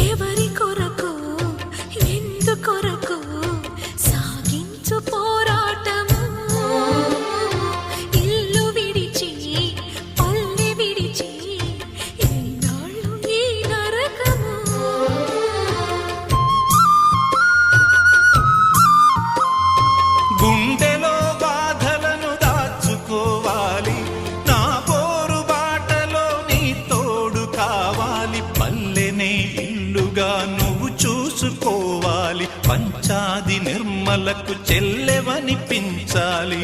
ఎవరి కొరకు ఎందుకొరకు సాగించు పోరాటము ఇల్లు విడిచి పల్లె విడిచి ఎన్నాళ్ళు ఈ నరకము గుండెలో బాధలను దాచుకోవాలి నా పోరు బాటలో నీ తోడు కావాలి పల్లెనే ఇల్లుగా నువ్వు చూసుకోవాలి పంచాది నిర్మలకు చెల్లెవనిపించాలి